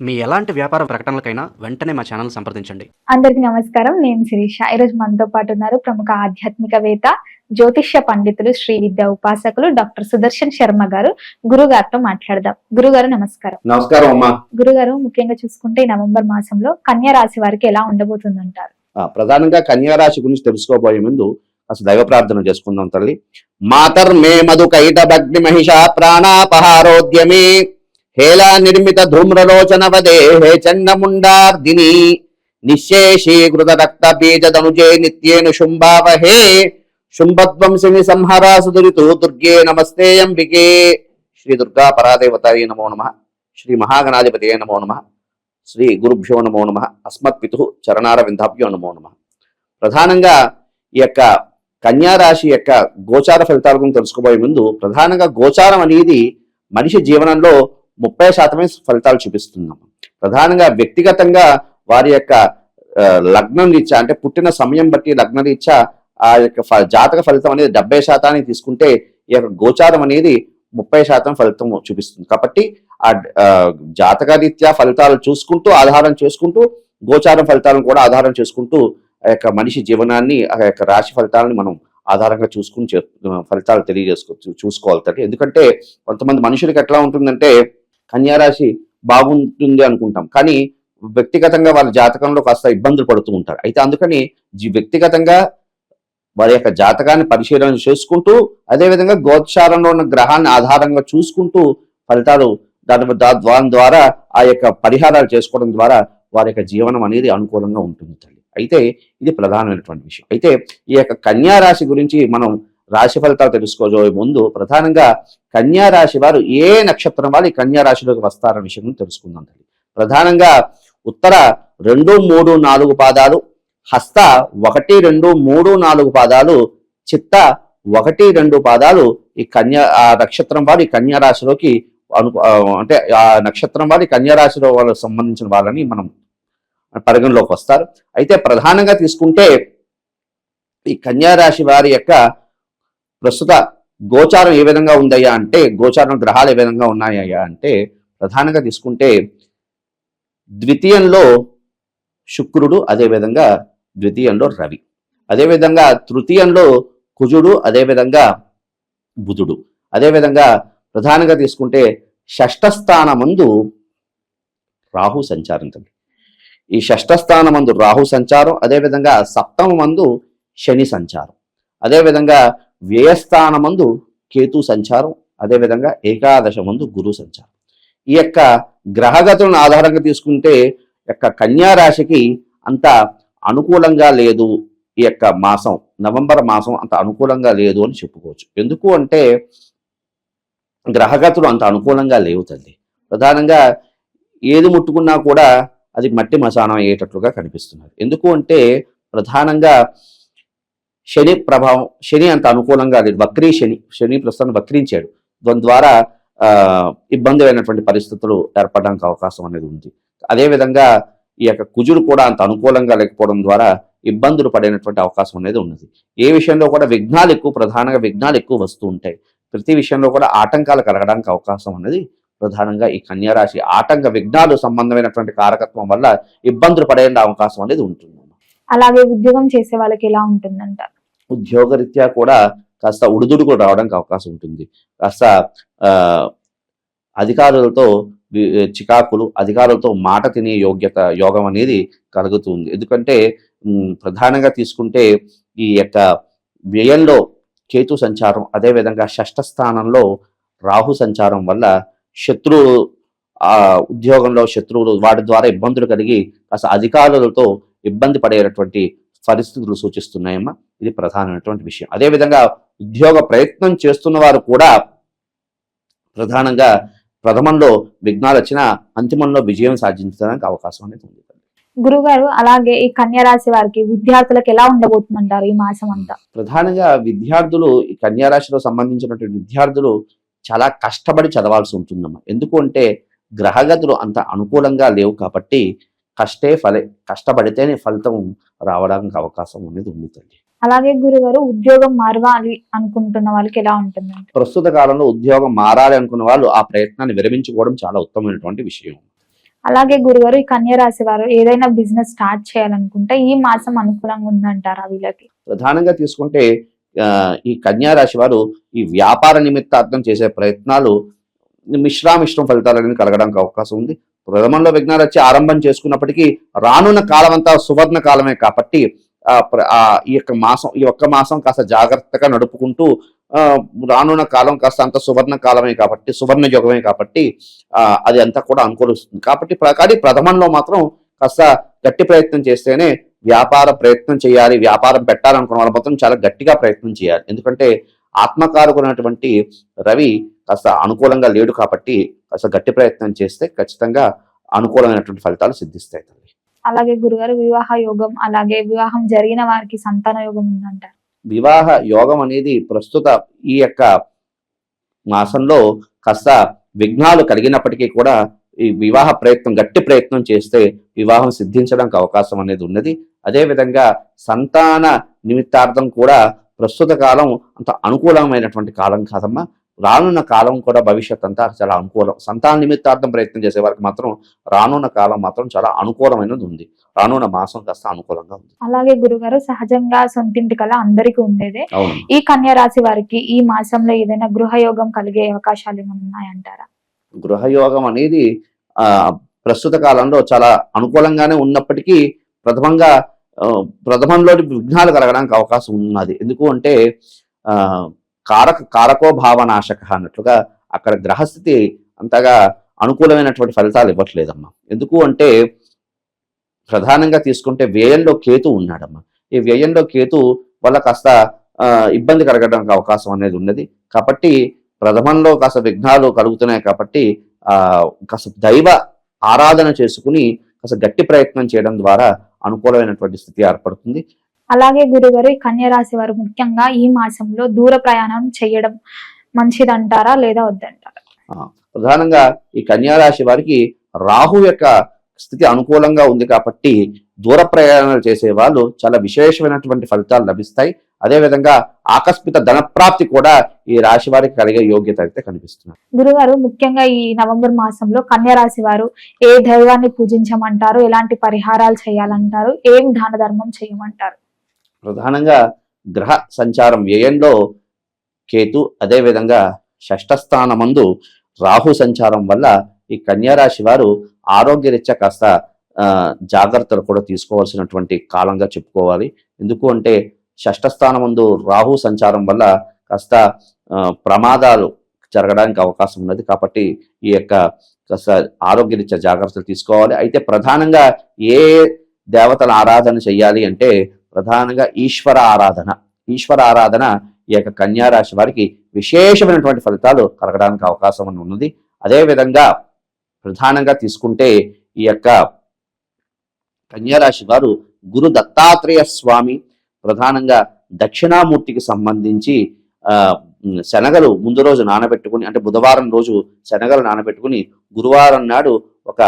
మీ ఎలాంటి వ్యాపార ప్రకటనలకైనా వెంటనే మా ఛానల్ సంప్రదించండి. అందరికీ నమస్కారం. నేను శిరీష. ఈరోజు మనతో పాటు ఉన్నారు ప్రముఖ ఆధ్యాత్మికవేత్త, జ్యోతిష్య పండితులు, శ్రీ విద్యా ఉపాసకులు డాక్టర్ సుదర్శన్ శర్మ గారు. గురుగారితో మాట్లాడదాం. గురుగారు నమస్కారం. నమస్కారం అమ్మా. గురుగారు, ముఖ్యంగా చూసుకుంటే ఈ నవంబర్ మాసంలో కన్యా రాశి వారికి ఎలా ఉండబోతుందంటారు? ప్రధానంగా కన్యా రాశి గురించి తెలుసుకోబోయే ముందు అసలు దైవ ప్రార్థన చేసుకుందాం తల్లి. మాతర్మే మధు కైట భగ్ని మహిషా ప్రాణాపహారోద్యమే హేలా నిర్మిత ధూమ్రలోచన వదే హే చండముండార్దిని నిశ్శేషీకృత రక్త బీజదనుజే నిత్యేను శుంభావహే శుంభధ్వంసిని సంహరాసు దురితు దుర్గే నమస్తే అంబికే. శ్రీ దుర్గా పరాదేవతాయ నమో నమః. శ్రీ మహాగణాధిపతయ నమో నమః. శ్రీ గురుభ్యో నమో నమః. అస్మత్పితు చరణార విందాభ్యో నమో నమః. ప్రధానంగా ఈ యొక్క కన్యా రాశి యొక్క గోచార ఫలితాల గురించి తెలుసుకోబోయే ముందు ప్రధానంగా గోచారం అనేది మనిషి జీవనంలో 30% ఫలితాలు చూపిస్తున్నాము. ప్రధానంగా వ్యక్తిగతంగా వారి యొక్క లగ్నం రీత్యా అంటే పుట్టిన సమయం బట్టి లగ్న రీత్యా ఆ యొక్క జాతక ఫలితం అనేది 70% తీసుకుంటే ఈ యొక్క గోచారం అనేది 30% ఫలితం చూపిస్తుంది. కాబట్టి ఆ జాతక రీత్యా ఫలితాలు చూసుకుంటూ ఆధారం చేసుకుంటూ గోచారం ఫలితాలను కూడా ఆధారం చేసుకుంటూ ఆ యొక్క మనిషి జీవనాన్ని ఆ యొక్క రాశి ఫలితాలను మనం ఆధారంగా చూసుకుని ఫలితాలు చూసుకోవాలి. ఎందుకంటే కొంతమంది మనుషులకి ఎట్లా ఉంటుందంటే కన్యారాశి బాగుంటుంది అనుకుంటాం, కానీ వ్యక్తిగతంగా వాళ్ళ జాతకంలో కాస్త ఇబ్బందులు పడుతూ ఉంటారు. అయితే అందుకని వ్యక్తిగతంగా వారి యొక్క జాతకాన్ని పరిశీలన చేసుకుంటూ అదేవిధంగా గోచారంలో ఉన్న గ్రహాన్ని ఆధారంగా చూసుకుంటూ ఫలితాలు దాని ద్వారా ఆ యొక్క పరిహారాలు చేసుకోవడం ద్వారా వారి యొక్క జీవనం అనేది అనుకూలంగా ఉంటుంది తల్లి. అయితే ఇది ప్రధానమైనటువంటి విషయం. అయితే ఈ యొక్క కన్యా రాశి గురించి మనం రాశి ఫలితాలు తెలుసుకోబోయే ముందు ప్రధానంగా కన్యా రాశి వారు ఏ నక్షత్రం వాళ్ళు ఈ కన్యా రాశిలోకి వస్తారనే విషయం తెలుసుకుందాం తల్లి. ప్రధానంగా ఉత్తర 2, 3, 4 పాదాలు, హస్త 1, 2, 3, 4 పాదాలు, చిత్త 1, 2 పాదాలు ఈ ఆ నక్షత్రం వారు ఈ కన్యా రాశిలోకి అంటే ఆ నక్షత్రం వారు ఈ కన్యా రాశిలో వాళ్ళకి సంబంధించిన వాళ్ళని మనం పరిగణలోకి వస్తారు. అయితే ప్రధానంగా తీసుకుంటే ఈ కన్యా రాశి వారి యొక్క ప్రస్తుత గోచారం ఏ విధంగా ఉందయ్యా అంటే, గోచారం గ్రహాలు ఏ విధంగా ఉన్నాయ్యా అంటే, ప్రధానంగా తీసుకుంటే ద్వితీయంలో శుక్రుడు, అదేవిధంగా ద్వితీయంలో రవి, అదేవిధంగా తృతీయంలో కుజుడు, అదేవిధంగా బుధుడు, అదేవిధంగా ప్రధానంగా తీసుకుంటే షష్ఠ స్థానమందు రాహు సంచారం. ఈ షష్ఠ స్థానమందు రాహు సంచారం, అదేవిధంగా సప్తమ మందు శని సంచారం, అదేవిధంగా వ్యయస్థానమందు కేతు సంచారం, అదేవిధంగా ఏకాదశ మందు గురు సంచారం. ఈ యొక్క గ్రహగతులను ఆధారంగా తీసుకుంటే యొక్క కన్యా రాశికి అంత అనుకూలంగా లేదు. ఈ యొక్క మాసం నవంబర్ మాసం అంత అనుకూలంగా లేదు అని చెప్పుకోవచ్చు. ఎందుకు అంటే గ్రహగతులు అంత అనుకూలంగా లేవు తల్లి. ప్రధానంగా ఏది ముట్టుకున్నా కూడా అది మట్టి మశానం అయ్యేటట్లుగా కనిపిస్తున్నారు. ఎందుకు అంటే ప్రధానంగా శని ప్రభావం, శని అంత అనుకూలంగా లేదు. వక్రీ శని ప్రస్తుతం వక్రించాడు. దాని ద్వారా ఇబ్బందిమైనటువంటి పరిస్థితులు ఏర్పడడానికి అవకాశం అనేది ఉంది. అదేవిధంగా ఈ యొక్క కుజుడు కూడా అంత అనుకూలంగా లేకపోవడం ద్వారా ఇబ్బందులు పడేటువంటి అవకాశం అనేది ఉన్నది. ఏ విషయంలో కూడా విఘ్నాలు ఎక్కువ, ప్రధానంగా విఘ్నాలు ఎక్కువ వస్తూ ఉంటాయి. ప్రతి విషయంలో కూడా ఆటంకాలు కలగడానికి అవకాశం అనేది ప్రధానంగా ఈ కన్యా రాశి ఆటంక విఘ్నాలు సంబంధమైనటువంటి కారకత్వం వల్ల ఇబ్బందులు పడే అవకాశం అనేది ఉంటుంది. అలాగే ఉద్యోగం చేసే వాళ్ళకి ఎలా ఉంటుందంట? ఉద్యోగరీత్యా కూడా కాస్త ఉడుదుడుకు రావడానికి అవకాశం ఉంటుంది. కాస్త అధికారులతో చికాకులు, అధికారులతో మాట తినే యోగం అనేది కలుగుతుంది. ఎందుకంటే ప్రధానంగా తీసుకుంటే ఈ యొక్క వ్యయంలో కేతు సంచారం, అదేవిధంగా షష్ఠ స్థానంలో రాహు సంచారం వల్ల శత్రువులు, ఉద్యోగంలో శత్రువులు, వాటి ద్వారా ఇబ్బందులు కలిగి కాస్త అధికారులతో ఇబ్బంది పడేటటువంటి పరిస్థితులు సూచిస్తున్నాయమ్మా. ఇది ప్రధానమైనటువంటి విషయం. అదేవిధంగా ఉద్యోగ ప్రయత్నం చేస్తున్న వారు కూడా ప్రధానంగా ప్రథమంలో విఘ్నాలు వచ్చినా అంతిమంలో విజయం సాధించడానికి అవకాశం అనేది ఉంది. గురుగారు, అలాగే ఈ కన్యా రాశి వారికి విద్యార్థులకు ఎలా ఉండబోతుందంటారు ఈ మాసం అంతా? ప్రధానంగా విద్యార్థులు, ఈ కన్యా రాశిలో సంబంధించినటువంటి విద్యార్థులు చాలా కష్టపడి చదవాల్సి ఉంటుందమ్మా. ఎందుకు అంటే గ్రహగతులు అంత అనుకూలంగా లేవు కాబట్టి కష్టపడితేనే ఫలితం రావడానికి అవకాశం అనేది ఉంది తల్లి. అలాగే గురుగారు, ఉద్యోగం మారాలి అనుకుంటున్న వాళ్ళకి ఎలా ఉంటుందంటే? ప్రస్తుత కాలంలో ఉద్యోగం మారాలి అనుకున్న వాళ్ళు ఆ ప్రయత్నాన్ని విరమించుకోవడం చాలా ఉత్తమమైనటువంటి విషయం. అలాగే గురుగారు, ఈ కన్యా రాశి వారు ఏదైనా బిజినెస్ స్టార్ట్ చేయాలనుకుంటే ఈ మాసం అనుకూలంగా ఉందంటారా వీళ్ళకి? ప్రధానంగా తీసుకుంటే ఈ కన్యా రాశి వారు ఈ వ్యాపార నిమిత్తార్థం చేసే ప్రయత్నాలు మిశ్రమిశ్రం ఫలితాలను కలగడానికి అవకాశం ఉంది. ప్రథమంలో విఘ్నాలు వచ్చి ఆరంభం చేసుకున్నప్పటికీ రానున్న కాలం అంతా సువర్ణ కాలమే కాబట్టి ఈ ఒక్క మాసం కాస్త జాగ్రత్తగా నడుపుకుంటూ రానున్న కాలం కాస్త అంత సువర్ణ కాలమే కాబట్టి, సువర్ణ యుగమే కాబట్టి అది అంతా కూడా అనుకూలిస్తుంది. కాబట్టి ప్రథమంలో మాత్రం కాస్త గట్టి ప్రయత్నం చేస్తేనే వ్యాపార ప్రయత్నం చేయాలి. వ్యాపారం పెట్టాలనుకున్న వాళ్ళు మాత్రం చాలా గట్టిగా ప్రయత్నం చేయాలి. ఎందుకంటే ఆత్మకారకున్నటువంటి రవి కాస్త అనుకూలంగా లేడు కాబట్టి కాస్త గట్టి ప్రయత్నం చేస్తే ఖచ్చితంగా అనుకూలమైనటువంటి ఫలితాలు సిద్ధిస్తాయి. అలాగే గురుగారు, వివాహ యోగం, అలాగే వివాహం జరిగిన వారికి సంతాన యోగం ఉందంటారు. వివాహ యోగం అనేది ప్రస్తుత ఈ యొక్క మాసంలో కాస్త విఘ్నాలు కలిగినప్పటికీ కూడా ఈ వివాహ ప్రయత్నం గట్టి ప్రయత్నం చేస్తే వివాహం సిద్ధించడానికి అవకాశం అనేది ఉన్నది. అదేవిధంగా సంతాన నిమిత్తార్థం కూడా ప్రస్తుత కాలం అంత అనుకూలమైనటువంటి కాలం కాదమ్మా. రానున్న కాలం కూడా భవిష్యత్ అంతా చాలా అనుకూలం. సంతాన నిమిత్తార్థం ప్రయత్నం చేసే వారికి మాత్రం రానున్న కాలం మాత్రం చాలా అనుకూలమైనది ఉంది. రానున్న మాసం కాస్త అనుకూలంగా ఉంది. అలాగే గురుగారు, సహజంగా సొంతింటి కళ అందరికీ ఉండేదే. అవును. ఈ కన్యా రాశి వారికి ఈ మాసంలో ఏదైనా గృహయోగం కలిగే అవకాశాలు ఏమైనా ఉన్నాయంటారా? గృహయోగం అనేది ప్రస్తుత కాలంలో చాలా అనుకూలంగానే ఉన్నప్పటికీ ప్రథమంలో విఘ్నాలు కలగడానికి అవకాశం ఉన్నది. ఎందుకు అంటే కారకో భావనాశక అన్నట్లుగా అక్కడ గ్రహస్థితి అంతగా అనుకూలమైనటువంటి ఫలితాలు ఇవ్వట్లేదమ్మా. ఎందుకు అంటే ప్రధానంగా తీసుకుంటే వ్యయంలో కేతు ఉన్నాడమ్మా. ఈ వ్యయంలో కేతు వల్ల కాస్త ఇబ్బంది కలగడానికి అవకాశం అనేది ఉన్నది. కాబట్టి ప్రథమంలో కాస్త విఘ్నాలు కలుగుతున్నాయి కాబట్టి కాస్త దైవ ఆరాధన చేసుకుని కాస్త గట్టి ప్రయత్నం చేయడం ద్వారా అనుకూలమైనటువంటి స్థితి ఏర్పడుతుంది. అలాగే గురుగారు, ఈ కన్యా రాశి వారు ముఖ్యంగా ఈ మాసంలో దూర ప్రయాణం చేయడం మంచిదంటారా లేదా వద్దంటారా? ప్రధానంగా ఈ కన్యా రాశి వారికి రాహు యొక్క స్థితి అనుకూలంగా ఉంది కాబట్టి దూర ప్రయాణాలు చేసే వాళ్ళు చాలా విశేషమైనటువంటి ఫలితాలు లభిస్తాయి. అదేవిధంగా ఆకస్మిక ధనప్రాప్తి కూడా ఈ రాశి వారికి కలిగే యోగ్యత అయితే కనిపిస్తుంది. గురుగారు, ముఖ్యంగా ఈ నవంబర్ మాసంలో కన్యా రాశి వారు ఏ దైవాన్ని పూజించమంటారు, ఎలాంటి పరిహారాలు చేయాలంటారు, ఏం దాన ధర్మం చేయమంటారు? ప్రధానంగా గ్రహ సంచారం వ్యయంలో కేతు, అదేవిధంగా షష్ఠ స్థానమందు రాహు సంచారం వల్ల ఈ కన్యా రాశి వారు ఆరోగ్యరీత్యా కాస్త జాగ్రత్తలు కూడా తీసుకోవాల్సినటువంటి కాలంగా చెప్పుకోవాలి. ఎందుకు అంటే షష్ఠ స్థానమందు రాహు సంచారం వల్ల కాస్త ప్రమాదాలు జరగడానికి అవకాశం ఉన్నది. కాబట్టి ఈ యొక్క కాస్త ఆరోగ్యరీత్యా జాగ్రత్తలు తీసుకోవాలి. అయితే ప్రధానంగా ఏ దేవతల ఆరాధన చెయ్యాలి అంటే ప్రధానంగా ఈశ్వర ఆరాధన ఈ యొక్క కన్యా రాశి వారికి విశేషమైనటువంటి ఫలితాలు కలగడానికి అవకాశం ఉన్నది. అదేవిధంగా ప్రధానంగా తీసుకుంటే ఈ యొక్క కన్యా రాశి వారు గురు దత్తాత్రేయ స్వామి, ప్రధానంగా దక్షిణామూర్తికి సంబంధించి శనగలు ముందు రోజు నానబెట్టుకుని, అంటే బుధవారం రోజు శనగలు నానబెట్టుకుని గురువారం నాడు ఒక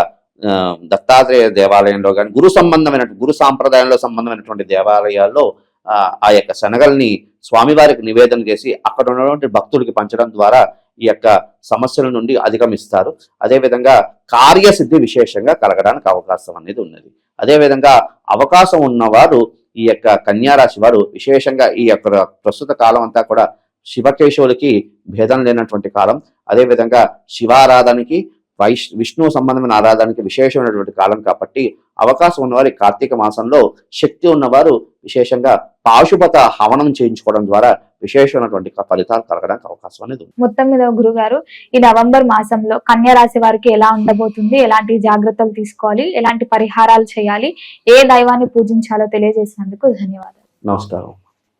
దత్తాత్రేయ దేవాలయంలో కానీ గురు సాంప్రదాయంలో సంబంధమైనటువంటి దేవాలయాల్లో ఆ యొక్క శనగల్ని స్వామివారికి నివేదన చేసి అక్కడ ఉన్నటువంటి భక్తుడికి పంచడం ద్వారా ఈ యొక్క సమస్యల నుండి అధిగమిస్తారు. అదేవిధంగా కార్యసిద్ధి విశేషంగా కలగడానికి అవకాశం అనేది ఉన్నది. అదేవిధంగా అవకాశం ఉన్నవారు ఈ యొక్క కన్యా రాశి వారు విశేషంగా ఈ యొక్క ప్రస్తుత కాలం అంతా కూడా శివకేశవులకి భేదం లేనటువంటి కాలం. అదేవిధంగా శివారాధనకి విష్ణు సంబంధమైన ఆరాధనకి విశేషమైనటువంటి కాలం కాబట్టి అవకాశం ఉన్నవారు కార్తీక మాసంలో శక్తి ఉన్నవారు విశేషంగా పాశుపత హవనం చేయించుకోవడం ద్వారా విశేషమైనటువంటి ఫలితాలు కలగడానికి అవకాశం అనేది ఉంది. మొత్తం మీద గురుగారు, ఈ నవంబర్ మాసంలో కన్యా రాశి వారికి ఎలా ఉండబోతుంది, ఎలాంటి జాగ్రత్తలు తీసుకోవాలి, ఎలాంటి పరిహారాలు చేయాలి, ఏ దైవాన్ని పూజించాలో తెలియజేసినందుకు ధన్యవాదాలు. నమస్కారం.